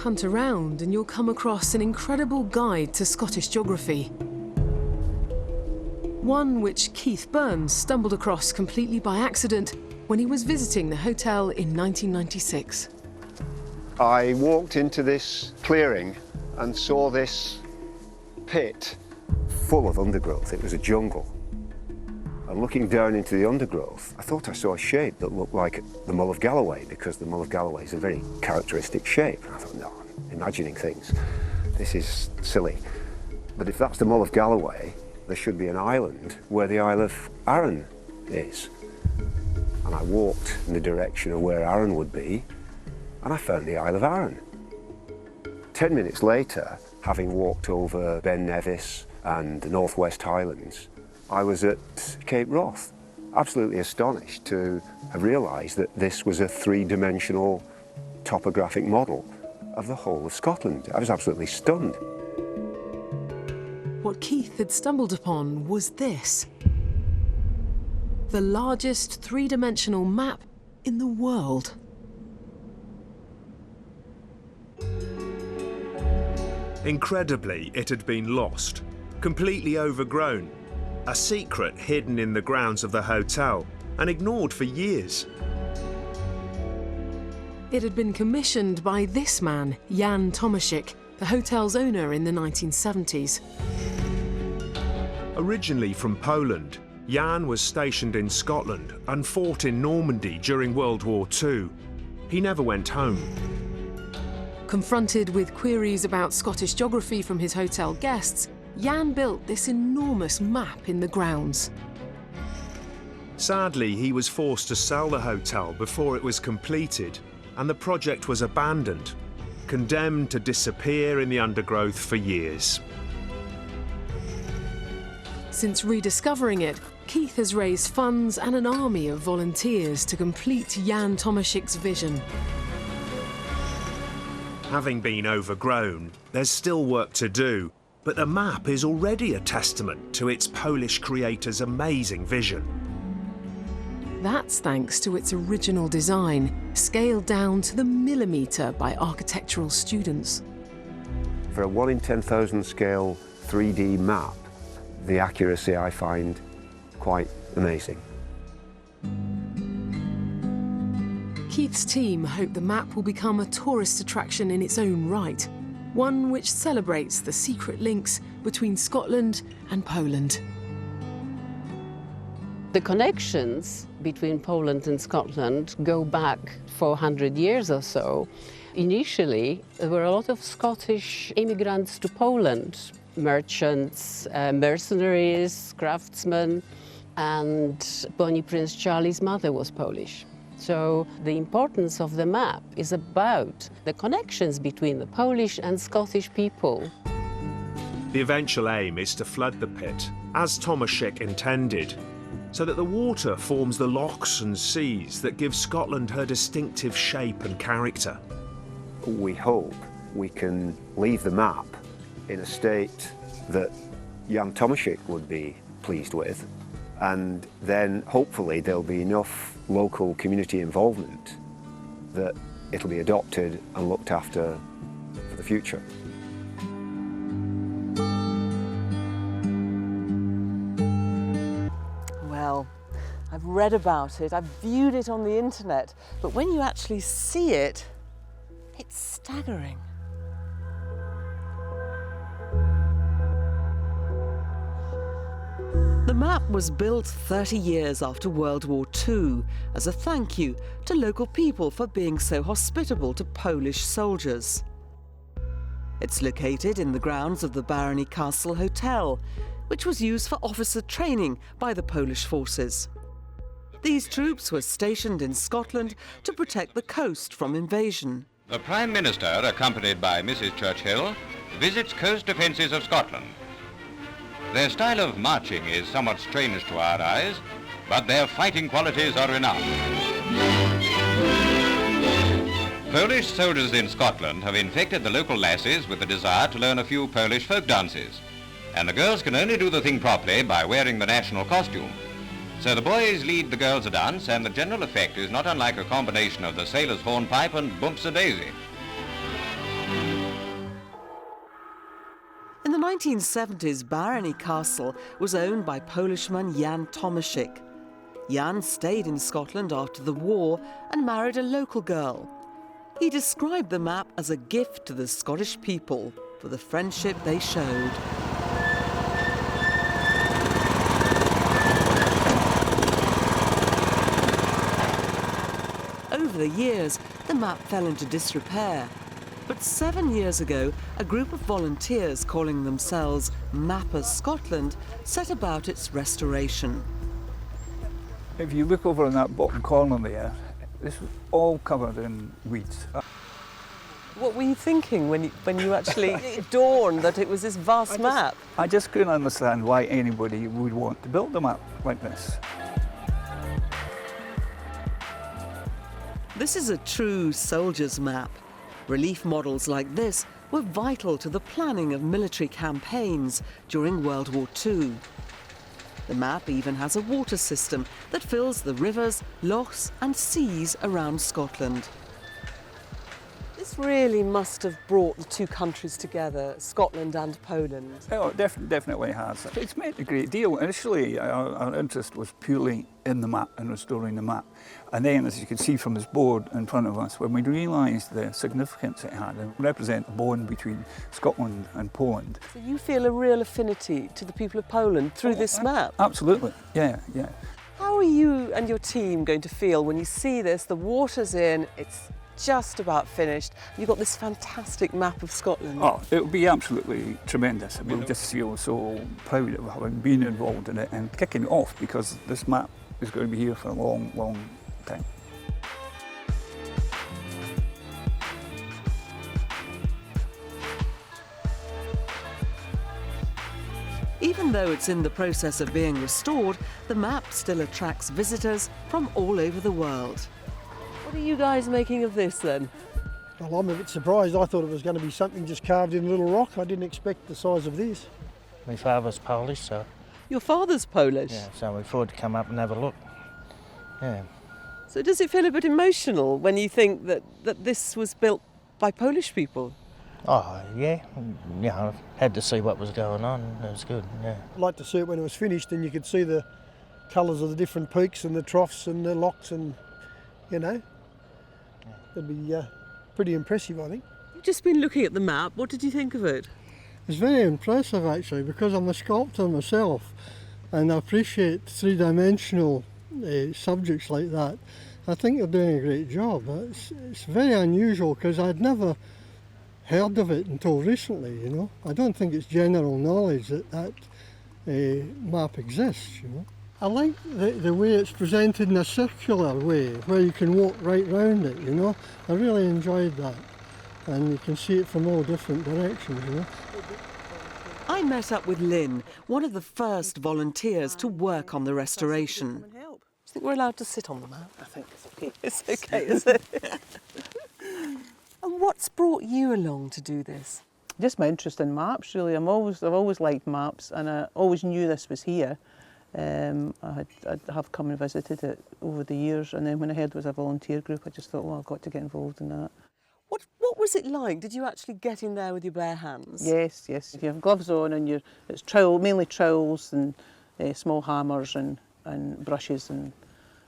Hunt around and you'll come across an incredible guide to Scottish geography. One which Keith Burns stumbled across completely by accident when he was visiting the hotel in 1996. I walked into this clearing and saw this pit full of undergrowth. It was a jungle. And looking down into the undergrowth, I thought I saw a shape that looked like the Mull of Galloway, because the Mull of Galloway is a very characteristic shape. And I thought, no, I'm imagining things. This is silly. But if that's the Mull of Galloway, there should be an island where the Isle of Arran is. And I walked in the direction of where Arran would be, and I found the Isle of Arran. 10 minutes later, having walked over Ben Nevis and the North West Highlands, I was at Cape Wrath, absolutely astonished to have realised that this was a three-dimensional topographic model of the whole of Scotland. I was absolutely stunned. What Keith had stumbled upon was this: the largest three-dimensional map in the world. Incredibly, it had been lost, completely overgrown, a secret hidden in the grounds of the hotel and ignored for years. It had been commissioned by this man, Jan Tomaszek, the hotel's owner in the 1970s. Originally from Poland, Jan was stationed in Scotland and fought in Normandy during World War II. He never went home. Confronted with queries about Scottish geography from his hotel guests, Jan built this enormous map in the grounds. Sadly, he was forced to sell the hotel before it was completed, and the project was abandoned, condemned to disappear in the undergrowth for years. Since rediscovering it, Keith has raised funds and an army of volunteers to complete Jan Tomaszek's vision. Having been overgrown, there's still work to do, but the map is already a testament to its Polish creator's amazing vision. That's thanks to its original design, scaled down to the millimetre by architectural students. For a 1 in 10,000 scale 3D map, the accuracy I find quite amazing. Keith's team hope the map will become a tourist attraction in its own right, one which celebrates the secret links between Scotland and Poland. The connections between Poland and Scotland go back 400 years or so. Initially, there were a lot of Scottish immigrants to Poland, merchants, mercenaries, craftsmen, and Bonnie Prince Charlie's mother was Polish. So the importance of the map is about the connections between the Polish and Scottish people. The eventual aim is to flood the pit, as Tomaszek intended, so that the water forms the lochs and seas that give Scotland her distinctive shape and character. We hope we can leave the map in a state that Jan Tomaszek would be pleased with, and then hopefully there'll be enough local community involvement that it'll be adopted and looked after for the future. Well, I've read about it, I've viewed it on the internet, but when you actually see it, it's staggering. The map was built 30 years after World War II as a thank you to local people for being so hospitable to Polish soldiers. It's located in the grounds of the Barony Castle Hotel, which was used for officer training by the Polish forces. These troops were stationed in Scotland to protect the coast from invasion. The Prime Minister, accompanied by Mrs. Churchill, visits coast defences of Scotland. Their style of marching is somewhat strange to our eyes, but their fighting qualities are renowned. Polish soldiers in Scotland have infected the local lasses with the desire to learn a few Polish folk dances, and the girls can only do the thing properly by wearing the national costume. So the boys lead the girls a dance, and the general effect is not unlike a combination of the sailor's hornpipe and bumps a daisy. 1970s, Barony Castle was owned by Polishman Jan Tomaszek. Jan stayed in Scotland after the war and married a local girl. He described the map as a gift to the Scottish people for the friendship they showed. Over the years, the map fell into disrepair. But 7 years ago, a group of volunteers calling themselves Mapa Scotland set about its restoration. If you look over in that bottom corner there, this was all covered in weeds. What were you thinking when you actually dawned that it was this vast map? I just couldn't understand why anybody would want to build a map like this. This is a true soldier's map. Relief models like this were vital to the planning of military campaigns during World War II. The map even has a water system that fills the rivers, lochs and seas around Scotland. This really must have brought the two countries together, Scotland and Poland. Oh, it definitely has. It's meant a great deal. Initially, our interest was purely in the map and restoring the map. And then, as you can see from this board in front of us, when we realised the significance it had and represent the bond between Scotland and Poland. So you feel a real affinity to the people of Poland through this map? Absolutely, yeah. How are you and your team going to feel when you see this, the water's in, it's just about finished, you've got this fantastic map of Scotland? Oh, it would be absolutely tremendous. We'll just feel so proud of having been involved in it and kicking it off, because this map is going to be here for a long, long time. Even though it's in the process of being restored, the map still attracts visitors from all over the world. What are you guys making of this then? Well, I'm a bit surprised. I thought it was going to be something just carved in a little rock. I didn't expect the size of this. My father's Polish, so... Your father's Polish? Yeah, so we thought to come up and have a look. Yeah. So does it feel a bit emotional when you think that this was built by Polish people? Oh, yeah. Yeah, I had to see what was going on. It was good, yeah. I'd like to see it when it was finished, and you could see the colours of the different peaks and the troughs and the lochs, and, you know, it'd be pretty impressive, I think. You've just been looking at the map. What did you think of it? It's very impressive, actually, because I'm a sculptor myself, and I appreciate three-dimensional subjects like that. I think you're doing a great job. It's very unusual, because I'd never heard of it until recently, you know. I don't think it's general knowledge that map exists, you know. I like the way it's presented in a circular way, where you can walk right round it, you know. I really enjoyed that, and you can see it from all different directions, you know. I met up with Lynn, one of the first volunteers to work on the restoration. Do you think we're allowed to sit on the map? I think it's okay. It's okay, is it? And what's brought you along to do this? Just my interest in maps, really. I've always liked maps, and I always knew this was here. I have come and visited it over the years, and then when I heard it was a volunteer group, I just thought, well, I've got to get involved in that. What was it like? Did you actually get in there with your bare hands? Yes. You have gloves on, and it's mainly trowels and small hammers and brushes and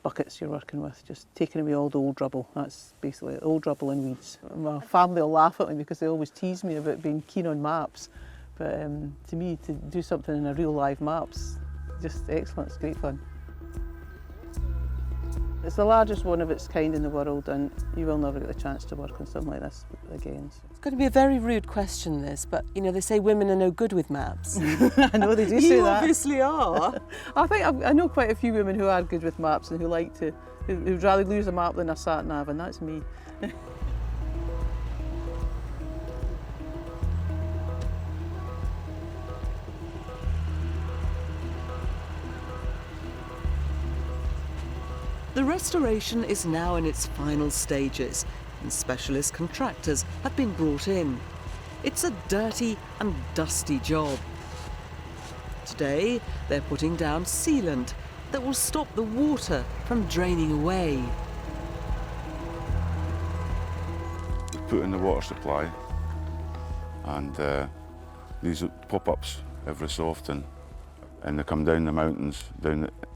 buckets you're working with, just taking away all the old rubble. That's basically it, old rubble and weeds. My family will laugh at me because they always tease me about being keen on maps, but to me, to do something in a real live map's just excellent. It's great fun. It's the largest one of its kind in the world, and you will never get the chance to work on something like this again. It's going to be a very rude question, this, but you know, they say women are no good with maps. I know they do say that. You obviously are. I think I know quite a few women who are good with maps and who'd rather lose a map than a sat nav, and that's me. The restoration is now in its final stages, and specialist contractors have been brought in. It's a dirty and dusty job. Today, they're putting down sealant that will stop the water from draining away. Put in the water supply, and these pop-ups every so often, and they come down the mountains,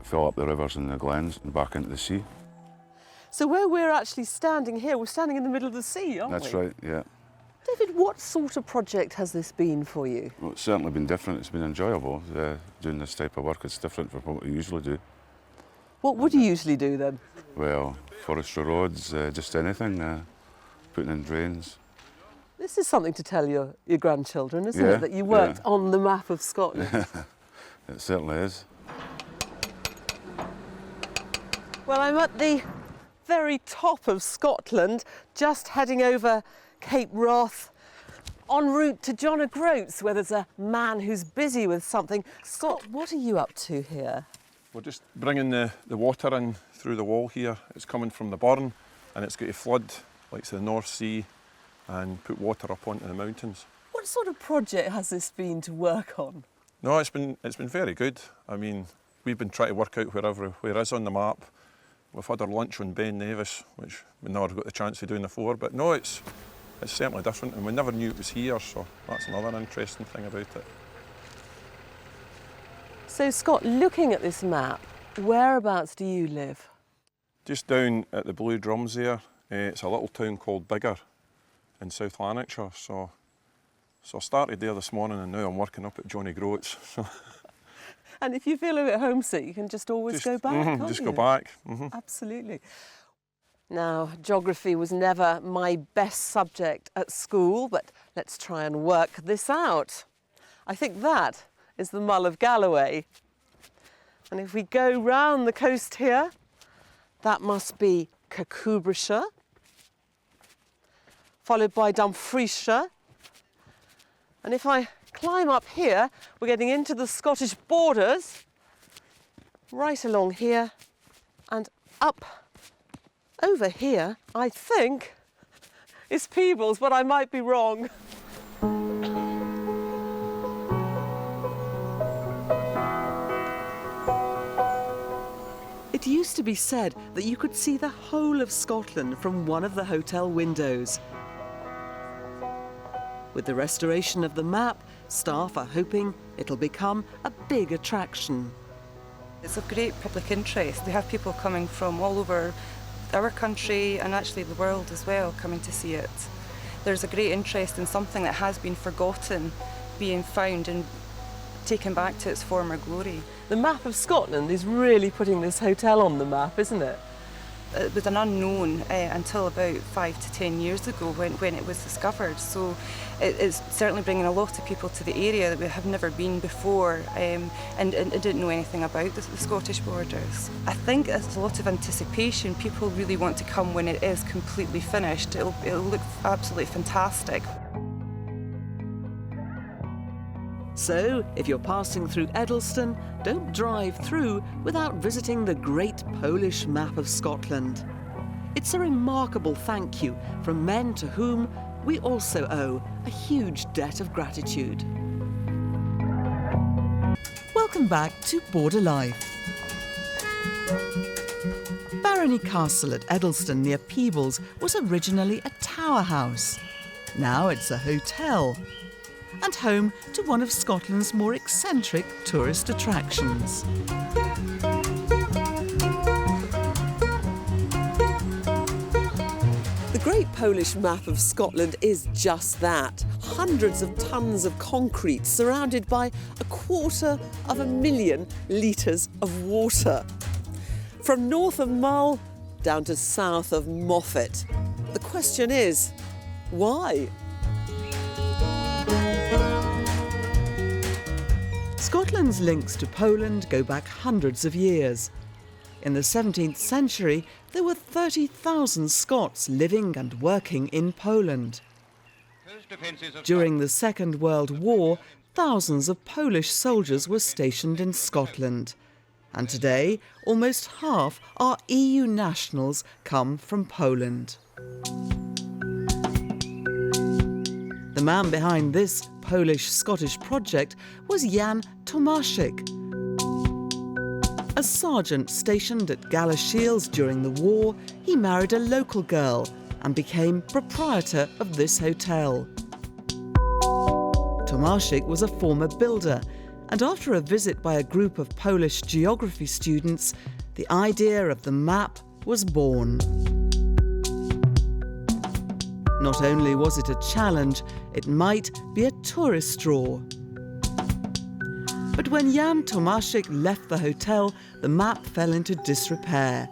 fill up the rivers and the glens and back into the sea. So where we're actually standing here, we're standing in the middle of the sea, aren't we? That's right, yeah. David, what sort of project has this been for you? Well, it's certainly been different. It's been enjoyable doing this type of work. It's different from what we usually do. What would you usually do then? Well, forestry roads, just anything, putting in drains. This is something to tell your grandchildren, isn't it? That you worked on the map of Scotland. It certainly is. Well, I'm at the very top of Scotland, just heading over Cape Wrath, en route to John O'Groats, where there's a man who's busy with something. Scott, what are you up to here? We're just bringing the water in through the wall here. It's coming from the burn, and it's going to flood, like the North Sea, and put water up onto the mountains. What sort of project has this been to work on? No, it's been very good. I mean, we've been trying to work out where is on the map. We've had our lunch on Ben Nevis, which we never got the chance of doing before. But no, it's certainly different, and we never knew it was here, so that's another interesting thing about it. So, Scott, looking at this map, whereabouts do you live? Just down at the Blue Drums there, it's a little town called Biggar in South Lanarkshire. So I started there this morning, and now I'm working up at Johnny Groats. And if you feel a bit homesick, you can just always go back, can't you? Just go back. Absolutely. Now, geography was never my best subject at school, but let's try and work this out. I think that is the Mull of Galloway. And if we go round the coast here, that must be Kirkcudbrightshire, followed by Dumfriesshire. And if I climb up here, we're getting into the Scottish borders, right along here and up over here, I think, is Peebles, but I might be wrong. It used to be said that you could see the whole of Scotland from one of the hotel windows. With the restoration of the map, staff are hoping it'll become a big attraction. It's of great public interest. We have people coming from all over our country and actually the world as well coming to see it. There's a great interest in something that has been forgotten being found and taken back to its former glory. The map of Scotland is really putting this hotel on the map, isn't it? It was an unknown until about 5 to 10 years ago when it was discovered. So it's certainly bringing a lot of people to the area that we have never been before and didn't know anything about the Scottish borders. I think there's a lot of anticipation. People really want to come when it is completely finished. It'll look absolutely fantastic. So, if you're passing through Edelston, don't drive through without visiting the great Polish map of Scotland. It's a remarkable thank you from men to whom we also owe a huge debt of gratitude. Welcome back to Border Life. Barony Castle at Edelston near Peebles was originally a tower house. Now it's a hotel and home to one of Scotland's more eccentric tourist attractions. The Great Polish Map of Scotland is just that. Hundreds of tons of concrete surrounded by 250,000 litres of water. From north of Mull down to south of Moffat. The question is, why? Scotland's links to Poland go back hundreds of years. In the 17th century, there were 30,000 Scots living and working in Poland. During the Second World War, thousands of Polish soldiers were stationed in Scotland. And today, almost half our EU nationals come from Poland. The man behind this Polish-Scottish project was Jan Tomaszek. A sergeant stationed at Galashiels during the war, he married a local girl and became proprietor of this hotel. Tomaszek was a former builder, and after a visit by a group of Polish geography students, the idea of the map was born. Not only was it a challenge, it might be a tourist draw. But when Jan Tomaszek left the hotel, the map fell into disrepair.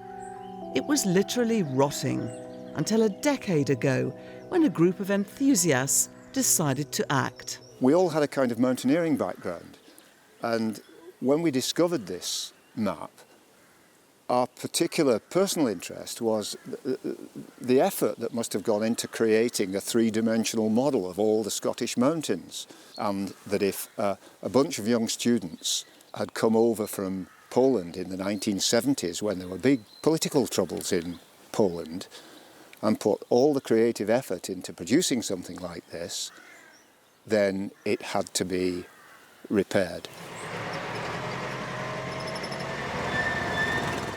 It was literally rotting, until a decade ago, when a group of enthusiasts decided to act. We all had a kind of mountaineering background, and when we discovered this map, our particular personal interest was the effort that must have gone into creating a three-dimensional model of all the Scottish mountains, and that if a bunch of young students had come over from Poland in the 1970s when there were big political troubles in Poland and put all the creative effort into producing something like this, then it had to be repaired.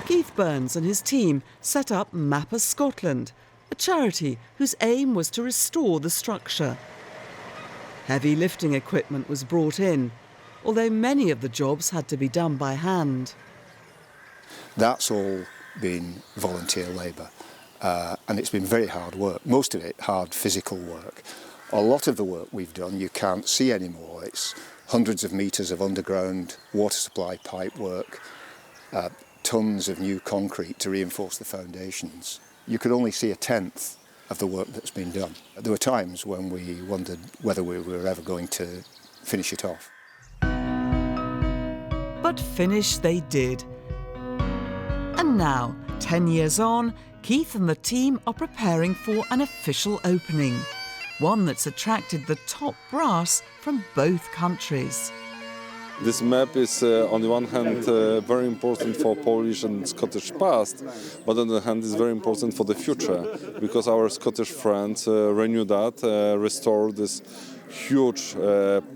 Keith Burns and his team set up Mapa Scotland, a charity whose aim was to restore the structure. Heavy lifting equipment was brought in, although many of the jobs had to be done by hand. That's all been volunteer labour, and it's been very hard work, most of it hard physical work. A lot of the work we've done you can't see anymore. It's hundreds of metres of underground water supply pipe work, tons of new concrete to reinforce the foundations. You could only see a tenth of the work that's been done. There were times when we wondered whether we were ever going to finish it off. But finish they did. And now, 10 years on, Keith and the team are preparing for an official opening, one that's attracted the top brass from both countries. This map is, on the one hand, very important for Polish and Scottish past, but on the other hand, is very important for the future, because our Scottish friends renewed that, restored this huge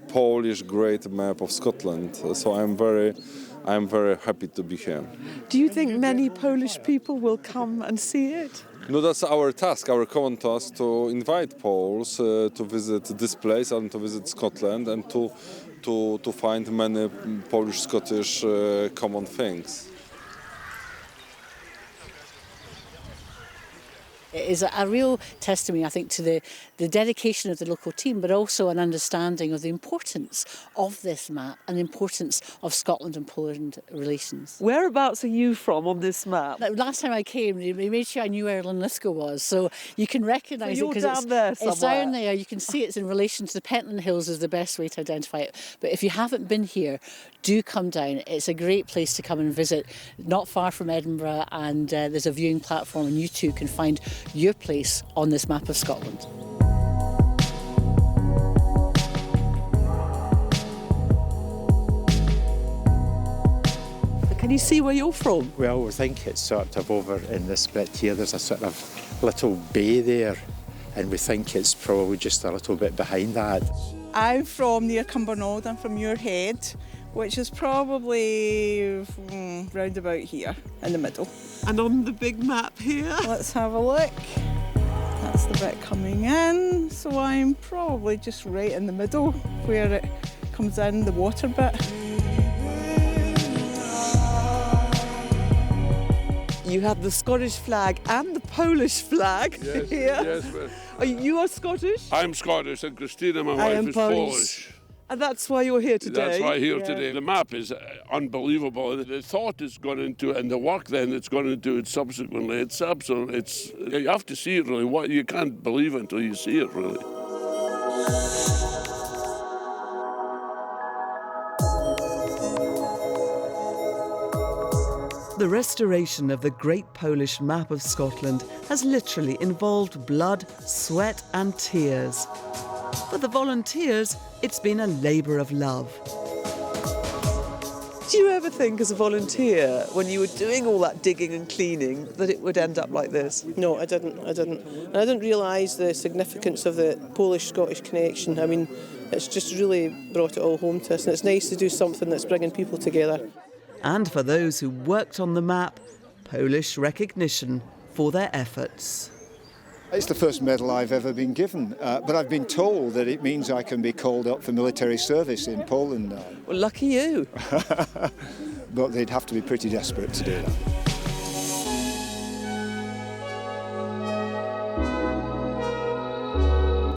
Polish great map of Scotland. So I'm very happy to be here. Do you think many Polish people will come and see it? No, that's our task, our common task, to invite Poles to visit this place and to visit Scotland and to find many Polish-Scottish common things. It is a real testimony, I think, to the dedication of the local team, but also an understanding of the importance of this map and the importance of Scotland and Poland relations. Whereabouts are you from on this map? Last time I came, they made sure I knew where Linlithgow was, so you can recognise it because it's down there. You can see it's in relation to the Pentland Hills is the best way to identify it. But if you haven't been here, do come down. It's a great place to come and visit, not far from Edinburgh, and there's a viewing platform and you too can find your place on this map of Scotland. Can you see where you're from? Well, we think it's sort of over in this bit here. There's a sort of little bay there, and we think it's probably just a little bit behind that. I'm from near Cumbernauld. I'm from Muirhead, which is probably round about here in the middle. And on the big map here? Let's have a look. That's the bit coming in, so I'm probably just right in the middle where it comes in, the water bit. You have the Scottish flag and the Polish flag here. Yes, you are Scottish? I'm Scottish and Christina, my wife, is Polish. And that's why you're here today? That's why I'm here today. The map is unbelievable. The thought it's gone into it and the work then it's gone into it subsequently, it's absolutely, you have to see it really. You can't believe it until you see it really. The restoration of the Great Polish Map of Scotland has literally involved blood, sweat and tears. For the volunteers, it's been a labour of love. Do you ever think as a volunteer, when you were doing all that digging and cleaning, that it would end up like this? No, I didn't. And I didn't realise the significance of the Polish-Scottish connection. I mean, it's just really brought it all home to us, and it's nice to do something that's bringing people together. And for those who worked on the map, Polish recognition for their efforts. It's the first medal I've ever been given, but I've been told that it means I can be called up for military service in Poland now. Well, lucky you. But they'd have to be pretty desperate to do that.